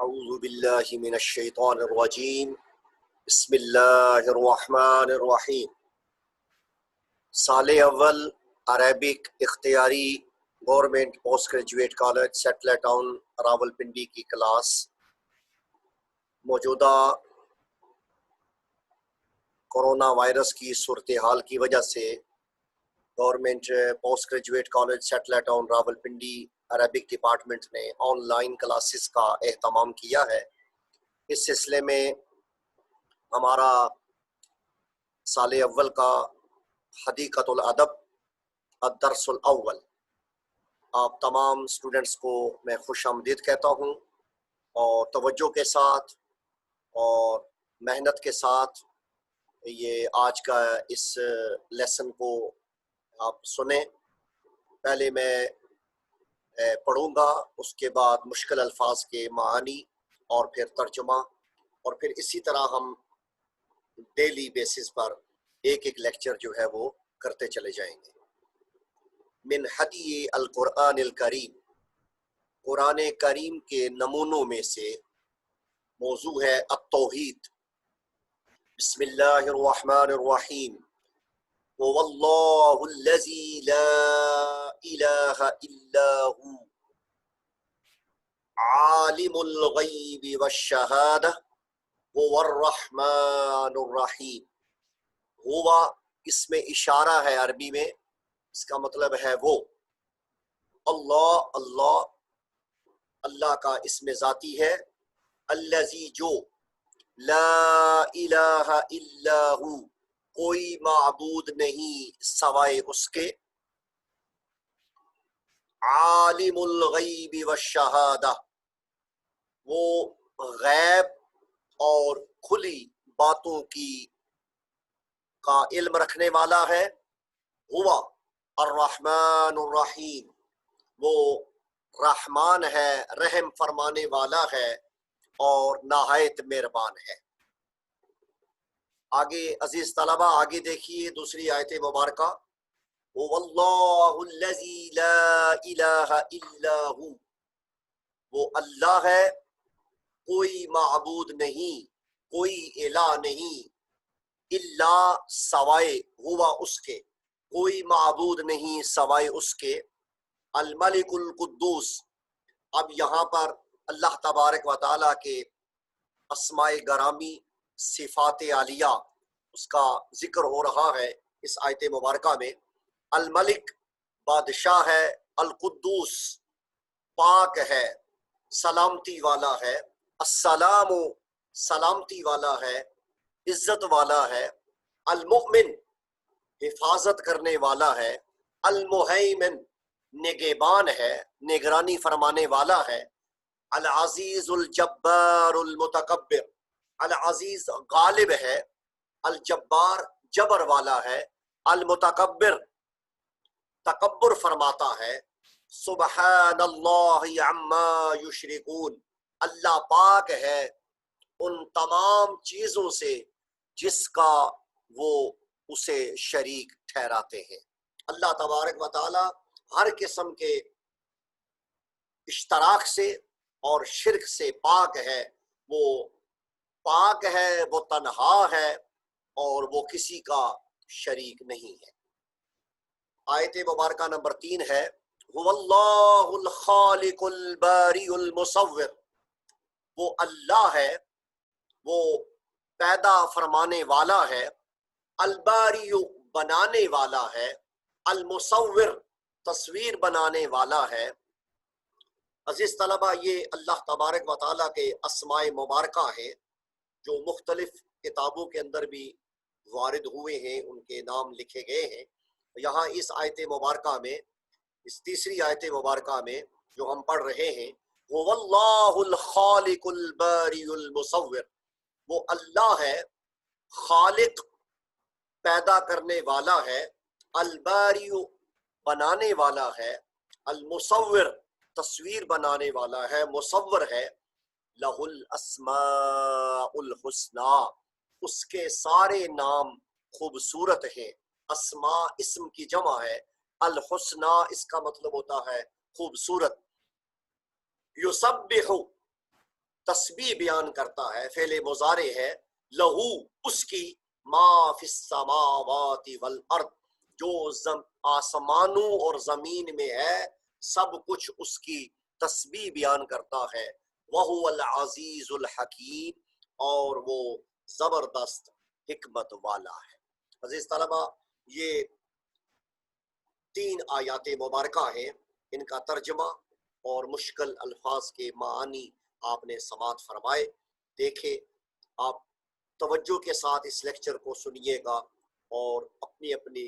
اعوذ باللہ من الشیطان الرجیم بسم اللہ الرحمن الرحیم۔ سال اول عربک اختیاری government post graduate college settler town Rawalpindi کی کلاس موجودہ کورونا وائرس کی صورتحال کی وجہ سے government post graduate college settler town Rawalpindi Arabic department نے آن لائن کلاسز کا اہتمام کیا ہے۔ اس سلسلے میں ہمارا سال اول کا حدیقۃ الادب الدرس الاول آپ تمام اسٹوڈنٹس کو میں خوش آمدید کہتا ہوں، اور توجہ کے ساتھ اور محنت کے ساتھ یہ آج کا اس لیسن کو آپ سنیں۔ پہلے میں پڑھوں گا، اس کے بعد مشکل الفاظ کے معانی اور پھر ترجمہ، اور پھر اسی طرح ہم ڈیلی بیسس پر ایک ایک لیکچر جو ہے وہ کرتے چلے جائیں گے۔ من ہدی القرآن الکریم، قرآن کریم کے نمونوں میں سے موضوع ہے التوحید۔ بسم اللہ الرحمن الرحیم۔ وَوَاللَّهُ الَّذِي لَا إِلَٰهَ إِلَّا هُوَ عَالِمُ الْغَيْبِ وَالشَّهَادَةِ هُوَ الرَّحْمَٰنُ الرَّحِيمُ۔ ہوا اس میں اشارہ ہے عربی میں، اس کا مطلب ہے وہ۔ اللہ اللہ کا اسم ذاتی ہے، الذی جو، لا الہ الا ہو کوئی معبود نہیں سوائے اس کے، عالم الغیب والشہادہ وہ غیب اور کھلی باتوں کی کا علم رکھنے والا ہے، ہوا الرحمن الرحیم وہ رحمان ہے، رحم فرمانے والا ہے اور نہایت مہربان ہے۔ آگے عزیز طلبہ آگے دیکھیے دوسری آیت مبارکہ، وَاللَّهُ الَّذِي لَا إِلَٰهَ إِلَّا هُوَ وہ اللہ ہے، کوئی معبود نہیں، کوئی الہ نہیں، الا سوائے، ہوا اس کے، کوئی معبود نہیں سوائے اس کے، الملک القدوس۔ اب یہاں پر اللہ تبارک و تعالیٰ کے اسماء گرامی، صفات عالیہ، اس کا ذکر ہو رہا ہے اس آیت مبارکہ میں۔ الملک بادشاہ ہے، القدوس پاک ہے، سلامتی والا ہے، السلام سلامتی والا ہے، عزت والا ہے، المؤمن حفاظت کرنے والا ہے، المہیمن نگہبان ہے، نگرانی فرمانے والا ہے، العزیز الجبار المتکبر العزیز غالب ہے، الجبار جبر والا ہے، المتکبر تکبر فرماتا ہے، سبحان اللہ عما یشرکون اللہ پاک ہے ان تمام چیزوں سے جس کا وہ اسے شریک ٹھہراتے ہیں۔ اللہ تبارک و تعالی ہر قسم کے اشتراک سے اور شرک سے پاک ہے، وہ پاک ہے، وہ تنہا ہے اور وہ کسی کا شریک نہیں ہے۔ آیت مبارکہ نمبر 3 ہے، هو اللہ الخالق الباری المصور وہ اللہ ہے، وہ پیدا فرمانے والا ہے، الباری بنانے والا ہے، المصور تصویر بنانے والا ہے۔ عزیز طلبہ یہ اللہ تبارک و تعالیٰ کے اسماء مبارکہ ہیں جو مختلف کتابوں کے اندر بھی وارد ہوئے ہیں، ان کے نام لکھے گئے ہیں۔ یہاں اس آیت مبارکہ میں، اس تیسری آیت مبارکہ میں جو ہم پڑھ رہے ہیں، وہ اللہ الخالق الباری المصور وہ اللہ ہے، خالق پیدا کرنے والا ہے، الباری بنانے والا ہے، المصور تصویر بنانے والا ہے، مصور ہے، لہ الاسماء الحسنی اس کے سارے نام خوبصورت ہیں۔ اسماء اسم کی جمع ہے، الحسنی اس کا مطلب ہوتا ہے خوبصورت۔ یسبح تسبیح بیان کرتا ہے، فعل مضارع ہے، لہو اس کی، ما فی السماوات والارض جو آسمانوں اور زمین میں ہے سب کچھ اس کی تسبیح بیان کرتا ہے، وَهُوَ الْعَزِيزُ الْحَكِيمُ اور وہ زبردست حکمت والا ہے۔ عزیز طلبہ، یہ 3 آیات مبارکہ ہیں، ان کا ترجمہ اور مشکل الفاظ کے معانی آپ نے سماعت فرمائے۔ دیکھیں، آپ توجہ کے ساتھ اس لیکچر کو سنیے گا اور اپنی اپنی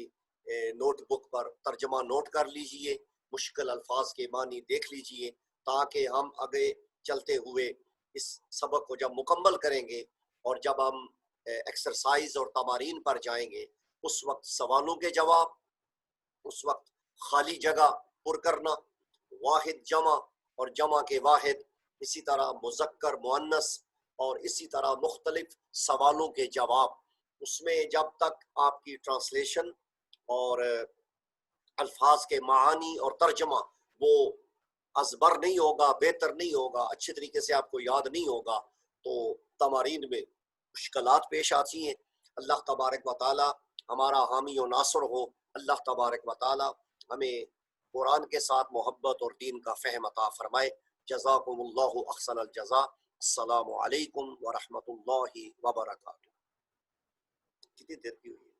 نوٹ بک پر ترجمہ نوٹ کر لیجئے، مشکل الفاظ کے معنی دیکھ لیجئے، تاکہ ہم آگے چلتے ہوئے اس سبق کو جب مکمل کریں گے اور جب ہم ایکسرسائز اور تمارین پر جائیں گے، اس وقت سوالوں کے جواب، اس وقت خالی جگہ پر کرنا، واحد جمع اور جمع کے واحد، اسی طرح مذکر مؤنث اور اسی طرح مختلف سوالوں کے جواب، اس میں جب تک آپ کی ٹرانسلیشن اور الفاظ کے معانی اور ترجمہ وہ ازبر نہیں ہوگا، بہتر نہیں ہوگا، اچھے طریقے سے آپ کو یاد نہیں ہوگا، تو تمارین میں مشکلات پیش آتی ہیں۔ اللہ تبارک و تعالی ہمارا حامی و ناصر ہو۔ اللہ تبارک و تعالی ہمیں قرآن کے ساتھ محبت اور دین کا فہم عطا فرمائے۔ جزاکم اللہ احسن الجزاء۔ السلام علیکم ورحمۃ اللہ وبرکاتہ۔ کتنی دیر کی ہوئی؟